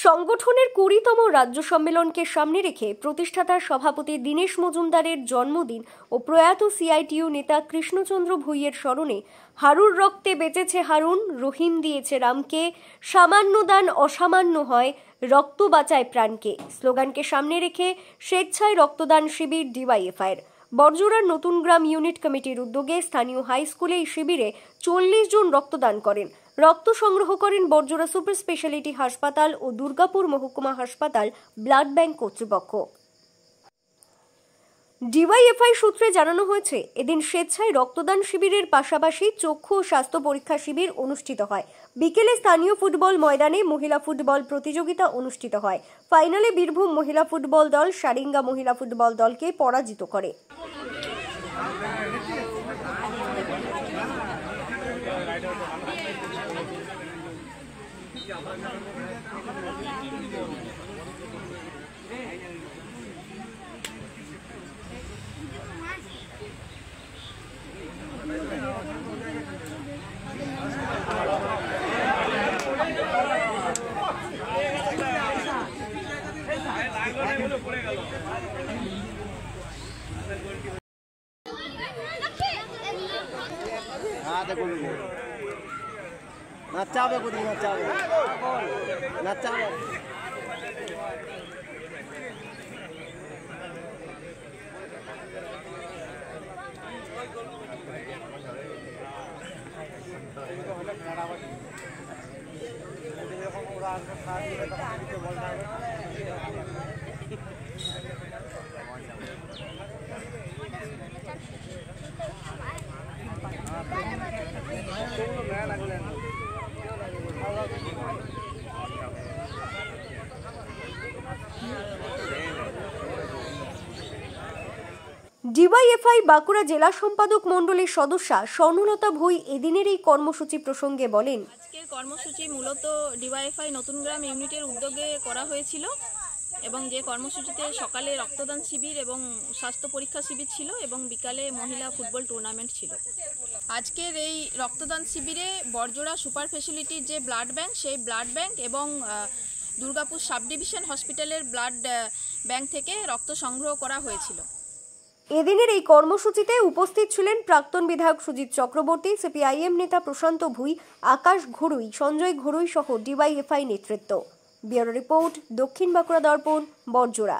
সংগঠনের 20তম রাজ্য সম্মেলনকে সামনে রেখে প্রতিষ্ঠাতা সভাপতি দীনেশ মজুমদারের জন্মদিন ও প্রয়াত সিআইটিইউ নেতা কৃষ্ণচন্দ্র ভুঁইয়ের স্মরণে হারুর রক্তে বেঁচেছে হারুন, রহিম দিয়েছে রামকে, সামান্য দান অসামান্য হয়, রক্ত বাঁচায় প্রাণকে স্লোগানকে সামনে রেখে স্বেচ্ছায় রক্তদান শিবির ডিওয়াইএফআইয়ের। বড়জোড়ার নতুন গ্রাম ইউনিট কমিটির উদ্যোগে স্থানীয় হাই স্কুলে এই শিবিরে 40 জন রক্তদান করেন। রক্ত সংগ্রহ করেন বড়জোড়া সুপার স্পেশালিটি হাসপাতাল ও দুর্গাপুর মহকুমা হাসপাতাল ব্লাড ব্যাংক কর্তৃপক্ষ। ডিওয়াইএফআই সূত্রে জানানো হয়েছে, এদিন স্বেচ্ছায় রক্তদান শিবিরের পাশাপাশি চক্ষু ও স্বাস্থ্য পরীক্ষা শিবির অনুষ্ঠিত হয়। বিকেলে স্থানীয় ফুটবল ময়দানে মহিলা ফুটবল প্রতিযোগিতা অনুষ্ঠিত হয়। ফাইনালে বীরভূম মহিলা ফুটবল দল সারিঙ্গা মহিলা ফুটবল দলকে পরাজিত করে। नचावे कुछ नचावे नचावे ডিওয়াইএফআই বাঁকুড়া জেলা সম্পাদক মণ্ডলীর সদস্যা স্বর্ণলতা ভুঁই এদিনের এই কর্মসূচি প্রসঙ্গে বলেন, আজকের কর্মসূচি মূলত ডিওয়াইএফআই নতুন গ্রাম ইউনিটের উদ্যোগে করা হয়েছিল এবং যে কর্মসূচিতে সকালে রক্তদান শিবির এবং স্বাস্থ্য পরীক্ষা শিবির ছিল এবং বিকালে মহিলা ফুটবল টুর্নামেন্ট ছিল। আজকের এই রক্তদান শিবিরে বড়জোড়া সুপার ফেসিলিটির যে ব্লাড ব্যাংক, সেই ব্লাড ব্যাংক এবং দুর্গাপুর সাব ডিভিশন হসপিটালের ব্লাড ব্যাংক থেকে রক্ত সংগ্রহ করা হয়েছিল। এদিনের এই কর্মসূচিতে উপস্থিত ছিলেন প্রাক্তন বিধায়ক সুজিত চক্রবর্তী, সিপিআইএম নেতা প্রশান্ত ভুঁই, আকাশ ঘড়ুই, সঞ্জয় ঘড়ুই সহ ডিওয়াইএফআই নেতৃত্ব। ব্যুরো রিপোর্ট, দক্ষিণ বাঁকুড়া দর্পণ, বড়জোড়া।